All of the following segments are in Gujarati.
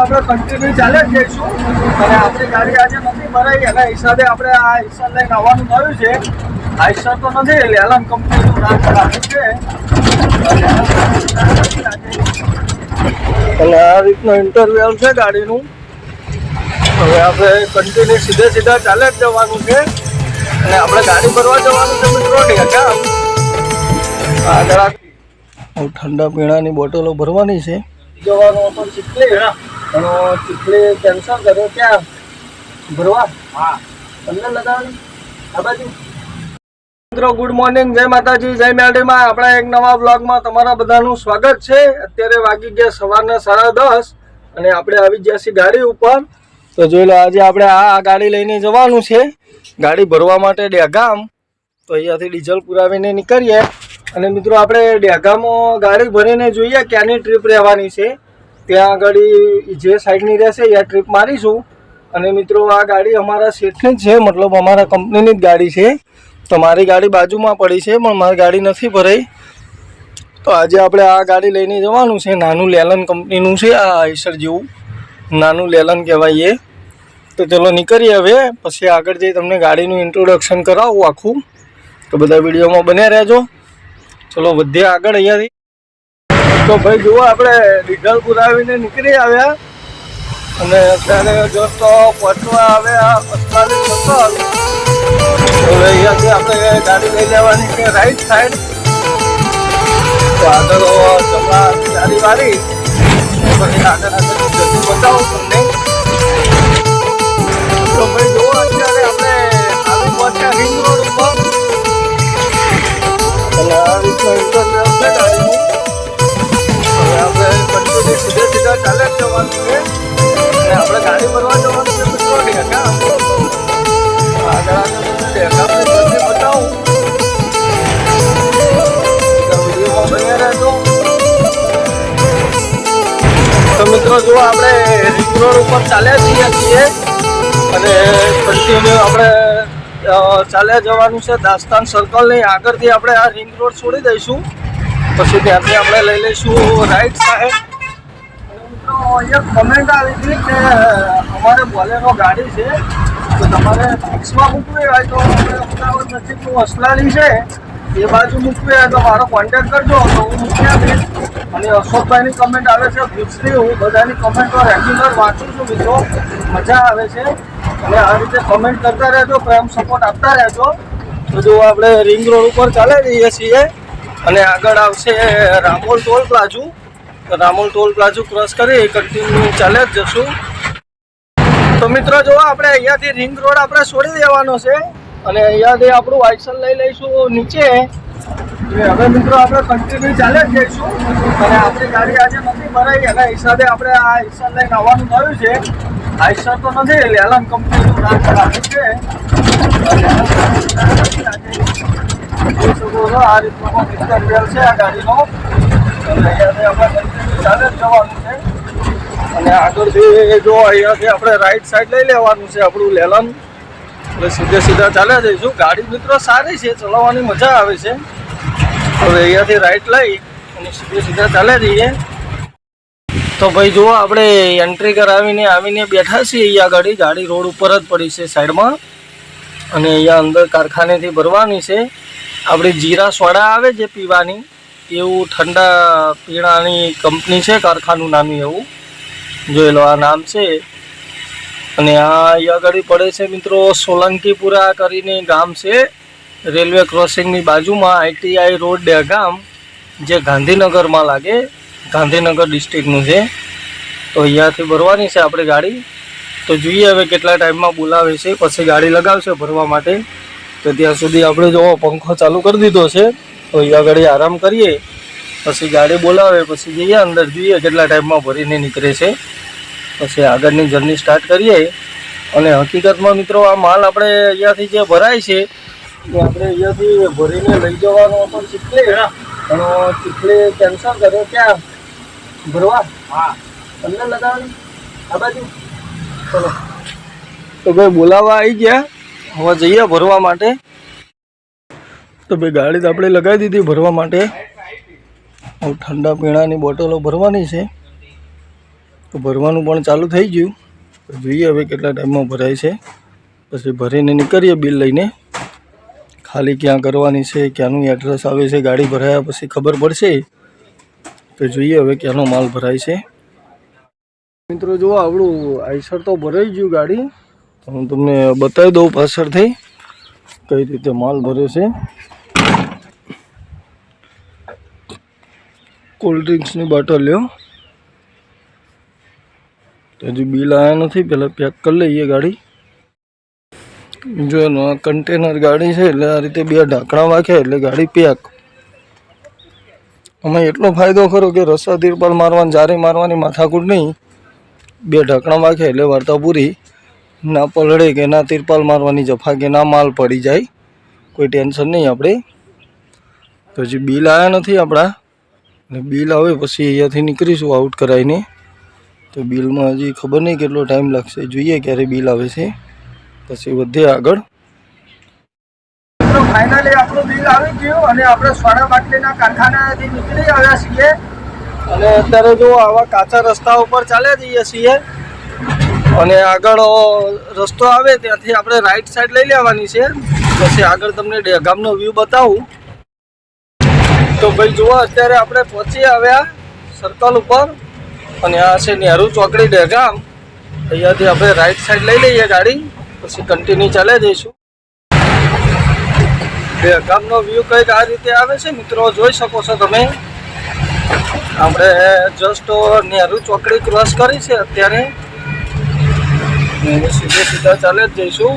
આપણે કન્ટિન્યુ ચાલે જ જઈશું અને આપણી ગાડી આજે નથી ભરાઈ એના હિસાબે આપણે આ હિસાબ લઈને આવવાનું થયું છે. આ હિસાબ તો નથી, લેલન કંપનીનું નામ રાખેલું છે અને આ રીતનો ઇન્ટરવ્યુ છે ગાડીનું. હવે આપણે કન્ટિન્યુ સીધા ચાલે જ જવાનું છે અને આપણે ગાડી ભરવા જવાનું છે મિત્રો. આગળ ઠંડા પીણાની બોટલો ભરવાની છે. જવાનું પણ ચીખલી અને ચીખલી કેન્સલ કર્યો. ક્યાં ભરવા? હા, તમને લગાવવાની આ બાજુ. મિત્રો ગુડ મોર્નિંગ, જય માતાજી, જય મેલડીમાં. આપણા એક નવા બ્લોગમાં તમારા બધાનું સ્વાગત છે. અત્યારે વાગી ગયા સવારના 10:30 અને આપણે આવી ગયા છીએ ગાડી ઉપર. તો જોઈ લો, આજે આપણે આ ગાડી લઈને જવાનું છે ગાડી ભરવા માટે ડેગામ. તો અહીંયાથી ડીઝલ પુરાવીને નીકળીએ અને મિત્રો આપણે ડેગામાં ગાડી ભરીને જોઈએ ક્યાંની ટ્રીપ રહેવાની છે. ત્યાં આગળ જે સાઈડની રહેશે એ ટ્રીપ મારીશું. અને મિત્રો આ ગાડી અમારા શેઠની જ છે, મતલબ અમારા કંપનીની જ ગાડી છે. તો મારી ગાડી બાજુમાં પડી છે પણ મારી ગાડી નથી ભરાઈ. તો આજે આપણે આ ગાડી લઈને જવાનું છે. નાનું લેલન કંપનીનું છે, આ આઈસર જેવું નાનું લેલન કહેવાય એ. તો ચલો નીકળીએ હવે, પછી આગળ જઈ તમને ગાડીનું ઇન્ટ્રોડક્શન કરાવું આખું. તો બધા વિડીયોમાં બન્યા રહેજો. ચલો વધીએ આગળ અહીંયાથી. તો ભાઈ જુઓ, આપણે ડીઝલ પુરાવીને નીકળી આવ્યા અને અત્યારે જસ્ટ પહોંચવા આવ્યા 45 સર્કલ. હવે અહીંયાથી આપણે ગાડી લઈ લેવાની છે રાઈટ સાઈડ. તો આગળ જમણા ગાડી વાળી પછી આગળ જલ્દી બતાવું તમને. તો ભાઈ જુઓ, અત્યારે આપણે આવી પહોંચ્યા રિંગ રોડ ઉપર અને આ રીતનો ઇન્ટરવ્યુ છે ગાડીનું. હવે આપણે કન્ટિન્યુ સીધા ચાલે જ જવાનું છે અને આપણે ગાડી ભરવા જવાનું છે મિત્રો. ડેગામ આગળ ડેગામને જલ્દી બતાવું. વિડીયોમાં બન્યા રહેજો. તો મિત્રો જો આપણે રિંગ રોડ ઉપર ચાલ્યા છીએ અને કન્ટિન્યુ આપણે ચાલ્યા જવાનું છે. દાસ્તાન સર્કલની આગળથી આપણે આ રિંગ રોડ છોડી દઈશું. પછી ત્યાંથી આપણે લઈ લઈશું રાઈટ સાઈડ. મિત્રો અહીંયા કમેન્ટ આવી હતી કે અમારે બોલેરો ગાડી છે, તો તમારે ફિક્સમાં મૂકવી હોય તો અમદાવાદ નજીકનું અસલાલી છે એ બાજુ મૂકવી હોય તો મારો કોન્ટેક્ટ કરજો, તો હું મૂકી આપીશ. અને અશોકભાઈની કમેન્ટ આવે છે ફિક્સની. હું બધાની કમેન્ટો રેગ્યુલર વાંચું છું મિત્રો, મજા આવે છે. અને આ રીતે કમેન્ટ કરતા રહેજો, પ્રેમ સપોર્ટ આપતા રહેજો. તો જો આપણે રિંગ રોડ ઉપર ચાલી જઈએ છીએ અને આગળ આવશે રામોલ ટોલ પ્લાઝુ. રામોલ ટોલ પ્લાઝુ ક્રોસ કરી કન્ટિન્યુ ચાલે જ જશું. તો મિત્રો જો આપણે અહીંયાથી રિંગ રોડ આપણે છોડી દેવાનો છે અને અહીંયાથી આપણું આઈસર લઈ લઈશું નીચે. હવે મિત્રો આપણે કન્ટિન્યુ ચાલે જ જઈશું અને આપણી ગાડી આજે નથી ભરાઈ એના હિસાબે આપણે આ આઈસર લઈને આવવાનું થયું છે. આઈસર તો નથી, લેલન કંપનીનું નામ રાખેલું છે. આ રીતનો ઇન્ટરવ્યુ છે આ ગાડીનો અને અહીંયાથી આપણે કન્ટિન્યુ ચાલે જ જવાનું છે. અને આગળથી જો અહીંયાથી આપણે રાઈટ સાઈડ લઈ લેવાનું છે આપણું લેલન. એટલે સીધા ચાલ્યા જઈશું. ગાડી મિત્રો સારી છે, ચલાવવાની મજા આવે છે. હવે અહીંયાથી રાઈટ લઈ અને સીધા ચાલ્યા જઈએ. તો ભાઈ જુઓ, આપણે એન્ટ્રી કરાવીને આવીને બેઠા છીએ અહીંયા ગાડી રોડ ઉપર જ પડી છે સાઈડમાં. અને અહીંયા અંદર કારખાનેથી ભરવાની છે. આપણી જીરા સોડા આવે છે પીવાની, એવું ઠંડા પીણાની કંપની છે, કારખાનું નાનું એવું. જોઈ લો, આ નામ છે. અને આ અહીંયા આગળ પડે છે મિત્રો સોલંકીપુરા કરીને ગામ છે, રેલવે ક્રોસિંગની બાજુમાં. ITI રોડ ડેગામ, જે ગાંધીનગરમાં લાગે, ગાંધીનગર ડિસ્ટ્રિક્ટનું છે. તો અહીંયાથી ભરવાની છે આપણે ગાડી. તો જોઈએ હવે કેટલા ટાઈમમાં બોલાવે છે, પછી ગાડી લગાવશે ભરવા માટે. તો ત્યાં સુધી આપણે જો પંખો ચાલુ કરી દીધો છે. તો અહીંયા આગળ આરામ કરીએ, પછી ગાડી બોલાવે પછી જઈએ અંદર, જોઈએ કેટલા ટાઈમમાં ભરીને નીકળે છે. પછી આગળની જર્ની સ્ટાર્ટ કરીએ. અને હકીકતમાં મિત્રો આ માલ આપણે અહીંયાથી જે ભરાય છે એ આપણે અહીંયાથી ભરીને લઈ જવાનો પણ ચીખલી. અને ચીખલી કેન્સલ કર્યો. ક્યાં ભરવા? હા, તમને લગાવવાની આ બાજુ. ચલો, તો ભાઈ બોલાવવા આવી ગયા, હવે જઈએ ભરવા માટે. તો ભાઈ ગાડી તો આપણે લગાવી દીધી ભરવા માટે. ઠંડા પીણાની બોટલો ભરવાની છે તો ભરવાનું પણ ચાલુ થઈ ગયું. તો જોઈએ હવે કેટલા ટાઈમમાં ભરાય છે. પછી ભરીને નીકળીએ બિલ લઈને. ખાલી ક્યાં કરવાની છે, ક્યાંનું એડ્રેસ આવે છે, ગાડી ભરાયા પછી ખબર પડશે. તો જોઈએ હવે ક્યાંનો માલ ભરાય છે. મિત્રો જુઓ આપણું આઈસર તો ભરાઈ ગયું ગાડી. હું તમને બતાવી દઉં પાછળથી કઈ રીતે માલ ભર્યો છે. કોલ્ડ ડ્રિંક્સની બોટલ લ્યો. હજી બિલ આવ્યા નથી, પહેલાં પેક કરી લઈએ ગાડી. જો એનો કન્ટેનર ગાડી છે એટલે આ રીતે 2 ઢાંકણા વાખ્યા એટલે ગાડી પેક. આમાં એટલો ફાયદો ખરો કે રસ્તા તિરપાલ મારવાની, જારી મારવાની માથાકૂટ નહીં. 2 ઢાંકણા વાખ્યા એટલે વાર્તા પૂરી. ના પલળે કે ના તિરપાલ મારવાની જફા કે ના માલ પડી જાય, કોઈ ટેન્શન નહીં આપણે. તો હજી બિલ આવ્યા નથી આપણા, અને બિલ આવે પછી અહીંયાથી નીકળીશું આઉટ કરાવીને. તો બિલમાં હજી ખબર નહીં કેટલો ટાઈમ લાગશે, જોઈએ ક્યારે બિલ આવે છે પછી વધીએ આગળ. ફાઇનલી આપણું બિલ આવી ગયું અને આપણે સોડા બાટલીના કારખાનાથી નીકળી આવ્યા છીએ. અને અત્યારે જો આવા કાચા રસ્તા ઉપર ચાલ્યા જઈએ છીએ. અને આગળ રસ્તો આવે ત્યાંથી આપણે રાઈટ સાઈડ લઈ લેવાની છે. પછી આગળ તમને ડેગામનો વ્યૂ બતાવું. તો ભાઈ જુઓ અત્યારે આપણે પહોંચી આવ્યા સર્કલ ઉપર. અને આ છે નહેરુ ચોકડી ડેગામ. અહીંયાથી આપણે રાઈટ સાઈડ લઈ લઈએ ગાડી, પછી કન્ટિન્યુ ચાલ્યા જઈશું. ડેગામનો વ્યૂ કંઈક આ રીતે આવે છે મિત્રો, જોઈ શકો છો તમે. આપણે જસ્ટ નહેરુ ચોકડી ક્રોસ કરી છે અત્યારે. સીધા ચાલે જ જઈશું.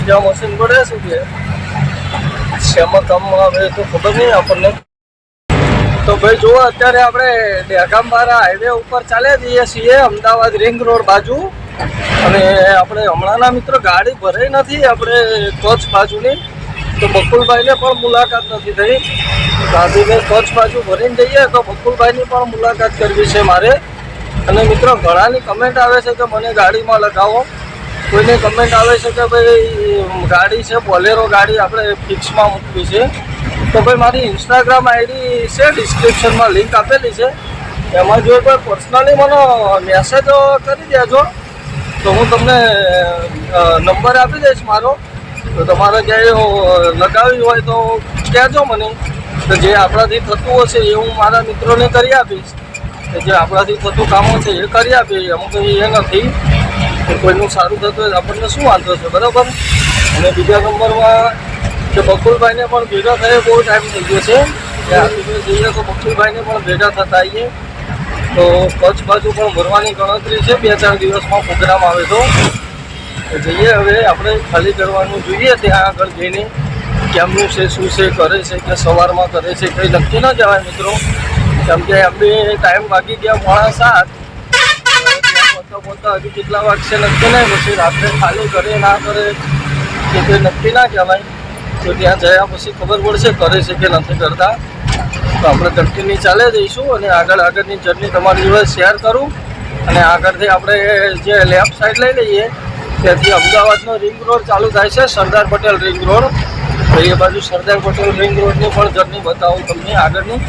જ્યાં મશીન પડે છે કે શેમાં કામમાં આવે તો ખબર નહીં આપણને. તો ભાઈ જુઓ અત્યારે આપણે ડેગામવાળા હાઈવે ઉપર ચાલ્યા જઈએ છીએ, અમદાવાદ રિંગ રોડ બાજુ. અને આપણે હમણાંના મિત્રો ગાડી ભરાઈ નથી આપણે કચ્છ બાજુની. તો બકુલભાઈને પણ મુલાકાત નથી થઈ. ગાંધીભાઈ કચ્છ બાજુ ભરીને જઈએ તો બકુલભાઈની પણ મુલાકાત કરવી છે મારે. અને મિત્રો ઘણાની કમેન્ટ આવે છે કે મને ગાડીમાં લગાવો. કોઈને કમેન્ટ આવે છે કે ભાઈ ગાડી છે બોલેરો ગાડી આપણે ફિક્સમાં મૂકવી છે. તો ભાઈ મારી ઇન્સ્ટાગ્રામ આઈડી છે, ડિસ્ક્રિપ્શનમાં લિંક આપેલી છે. એમાં જો કોઈ પર્સનલી મને મેસેજ કરી દેજો તો હું તમને નંબર આપી દઈશ મારો. તો તમારે ક્યાંય લગાવી હોય તો કહેજો મને. તો જે આપણાથી થતું હશે એ હું મારા મિત્રોને કરી આપીશ. જે આપણાથી થતું કામો છે એ કરી આપીએ. અમુક એ નથી કે કોઈનું સારું થતું હોય આપણને શું વાંધો છે, બરાબર. અને બીજા નંબરમાં કે બકુલભાઈને પણ ભેગા થયે બહુ ટાઈમ થઈ ગયો છે. આપણે જઈએ તો બકુલભાઈને પણ ભેગા થતા આવીએ. તો કચ્છ બાજુ પણ ભરવાની ગણતરી છે, 2-4 દિવસમાં પ્રોગ્રામ આવે તો જઈએ. હવે આપણે ખાલી કરવાનું જોઈએ ત્યાં આગળ જઈને કેમનું છે, શું છે, કરે છે કે સવારમાં કરે છે, કંઈ નક્કી ન જવાય મિત્રો. કેમ કે એમ બી ટાઈમ વાગી ગયા 7:30. પોતા હજુ કેટલા વાગશે નક્કી નહીં. પછી રાત્રે ખાલી કરે ના કરે એ કંઈ નક્કી ના કહેવાય. તો ત્યાં જયા પછી ખબર પડશે કરે છે કે નથી કરતા. તો આપણે કન્ટિન્યુ ચાલે જઈશું અને આગળની જર્ની તમારી જોડે શેર કરું. અને આગળથી આપણે જે લેફ્ટ સાઈડ લઈ લઈએ ત્યાંથી અમદાવાદનો રિંગ રોડ ચાલુ થાય છે, સરદાર પટેલ રિંગ રોડ. તો એ બાજુ સરદાર પટેલ રિંગ રોડની પણ જર્ની બતાવું તમને આગળની.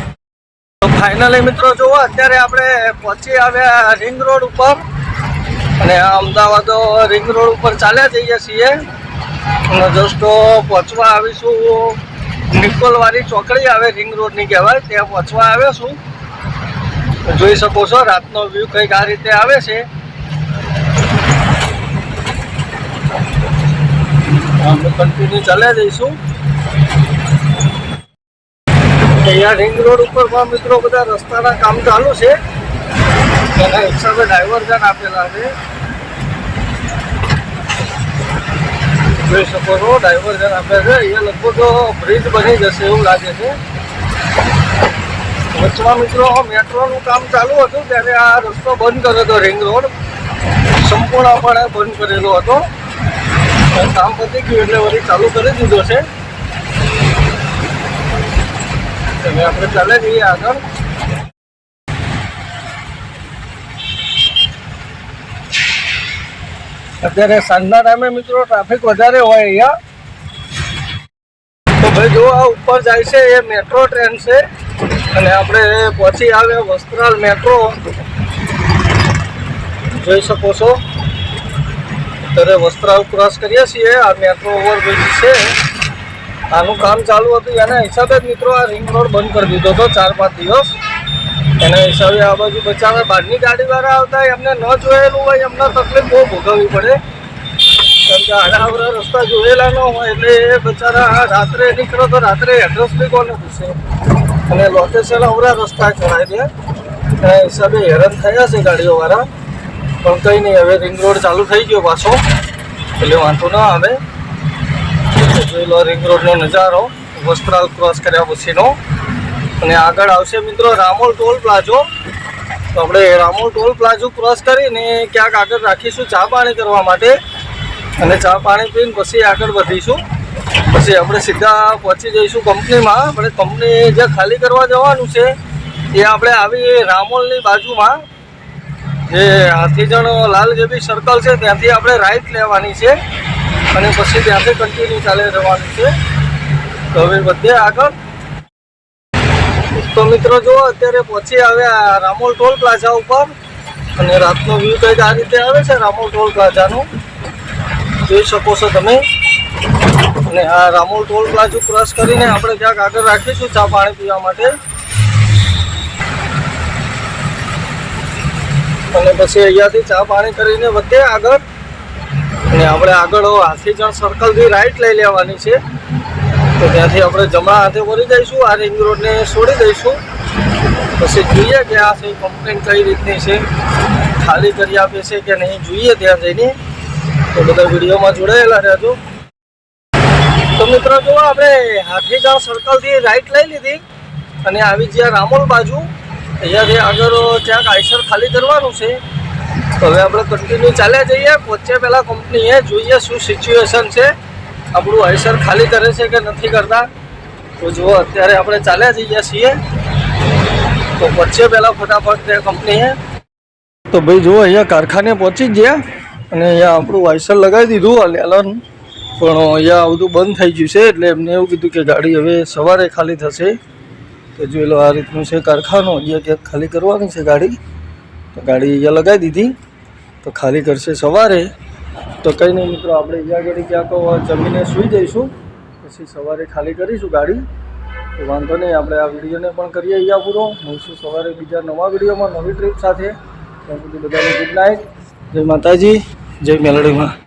તો ફાઇનલી મિત્રો જુઓ અત્યારે આપણે પહોંચી આવ્યા રિંગ રોડ ઉપર. અને આ અમદાવાદ રિંગ રોડ ઉપર ચાલ્યા જઈએ છીએ. અને જસ્ટ પહોંચવા આવીશું નિકોલવાળી ચોકડી આવે, રિંગ રોડની કહેવાય, ત્યાં પહોંચવા આવ્યો છું. જોઈ શકો છો રાતનો વ્યૂ કંઈક આ રીતે આવે છે. આપણે કન્ટિન્યુ ચાલ્યા જઈશું. અહીંયા રિંગ રોડ ઉપર પણ મિત્રો બધા રસ્તાના કામ ચાલુ છે. એના હિસાબે ડાયવર્ઝન આપેલા છે. જોઈ શકો છો ડાયવર્ઝન આપે છે. અહીંયા લગભગ બ્રિજ બની જશે એવું લાગે છે. વચમાં મિત્રો મેટ્રોનું કામ ચાલુ હતું ત્યારે આ રસ્તો બંધ કર્યો હતો, રિંગ રોડ સંપૂર્ણપણે બંધ કરેલો હતો. કામ પતી ગયું એટલે વળી ચાલુ કરી દીધો છે. હવે આપણે ચાલે જઈએ આગળ. અત્યારે સાંજના ટાઈમે મિત્રો ટ્રાફિક વધારે હોય અહીંયા. તો ભાઈ જો આ ઉપર જાય છે એ મેટ્રો ટ્રેન છે. અને આપણે પહોંચી આવ્યા વસ્ત્રાલ મેટ્રો, જોઈ શકો છો. અત્યારે વસ્ત્રાલ ક્રોસ કરીએ છીએ. આ મેટ્રો ઓવરબ્રિજ છે, આનું કામ ચાલુ હતું. એના હિસાબે જ મિત્રો આ રિંગ રોડ બંધ કરી દીધો હતો 4-5 દિવસ. એના હિસાબે આ બાજુ બચાવે બહારની ગાડીવાળા આવતા એમને ન જોયેલું હોય એમને તકલીફ બહુ ભોગવવી પડે, કેમ કે આડાવડા રસ્તા જોયેલા ન હોય એટલે એ બચારા રાત્રે નીકળો તો રાત્રે એડ્રેસ બી કોને પૂછે અને લોકેશન અવરા રસ્તા ચડાવી દે. એના હિસાબે હેરાન થયા છે ગાડીઓવાળા. પણ કંઈ નહીં, હવે રિંગ રોડ ચાલુ થઈ ગયો પાછો એટલે વાંધો ના આવે. જોઈ લો રિંગ રોડનો નજારો વસ્ત્રાલ ક્રોસ કર્યા પછીનો. અને આગળ આવશે મિત્રો રામોલ ટોલ પ્લાઝો. તો આપણે રામોલ ટોલ પ્લાઝો ક્રોસ કરીને ક્યાંક આગળ રાખીશું ચા પાણી કરવા માટે, અને ચા પાણી પીને પછી આગળ વધીશું. પછી આપણે સીધા પહોંચી જઈશું કંપનીમાં. આપણે કંપની જે ખાલી કરવા જવાનું છે એ આપણે આવી રામોલની બાજુમાં જે હાથીજણ લાલ જેબી સર્કલ છે ત્યાંથી આપણે રાઈટ લેવાની છે અને પછી ત્યાંથી કન્ટિન્યુ ચાલે રહેવાનું છે. તો હવે વધીએ આગળ. તો મિત્રો જુઓ અત્યારે પહોંચી આવ્યા રામોલ ટોલ પ્લાઝા ઉપર, અને રાતનો વ્યૂ કંઈક આ રીતે આવે છે રામોલ ટોલ પ્લાઝાનું, જોઈ શકો છો તમે. અને આ રામોલ ટોલ પ્લાઝો ક્રોસ કરીને આપણે ક્યાંક આગળ રાખીશું ચા પાણી પીવા માટે. અને પછી અહીંયાથી ચા પાણી કરીને વધીએ આગળ. અને આપણે આગળ હાથીજણ સર્કલથી રાઈટ લઈ લેવાની છે. તો ત્યાંથી આપણે જમણા હાથે વળી જઈશું, આ રિંગ રોડને છોડી દઈશું. પછી જોઈએ કે આ છે કમ્પ્લેન કઈ રીતની છે, ખાલી કરી આપે છે કે નહીં જોઈએ ત્યાં જઈને. તો બધા વિડીયોમાં જોડાયેલા રહેજો. તો મિત્રો જુઓ આપણે હાથીજણ સર્કલથી રાઈટ લઈ લીધી અને આવી જ્યાં રામોલ બાજુ અહીંયાથી આગળ ક્યાંક આઈસર ખાલી કરવાનું છે. તો હવે આપણે કન્ટિન્યુ ચાલ્યા જઈએ. પહોંચ્યા પહેલાં કંપનીએ જોઈએ શું સિચ્યુએશન છે, આપણું આઈસર ખાલી કરે છે કે નથી કરતા. તો જુઓ અત્યારે આપણે ચાલ્યા જઈએ છીએ. તો પહોંચ્યા પહેલાં ફટાફટ ત્યાં કંપનીએ. તો ભાઈ જુઓ અહીંયા કારખાને પહોંચી જ ગયા અને અહીંયા આપણું આઈસર લગાવી દીધું લેલન, પણ અહીંયા બધું બંધ થઈ ગયું છે એટલે એમને એવું કીધું કે ગાડી હવે સવારે ખાલી થશે. તો જોઈ લો આ રીતનું છે કારખાનું. અહીંયા ક્યાંક ખાલી કરવાની છે ગાડી, તો ગાડી અહીંયા લગાવી દીધી. તો ખાલી કરશે સવારે. તો કંઈ નહીં મિત્રો, આપણે અહીંયા આગળ ક્યાંક જમીને સૂઈ જઈશું, પછી સવારે ખાલી કરીશું ગાડી. તો વાંધો નહીં, આપણે આ વિડીયોને પણ કરીએ અહીંયા પૂરો. મળશું સવારે બીજા નવા વિડીયોમાં નવી ટ્રીપ સાથે. ત્યાં સુધી બધાને ગુડ નાઇટ, જય માતાજી, જય મેલડીમાં.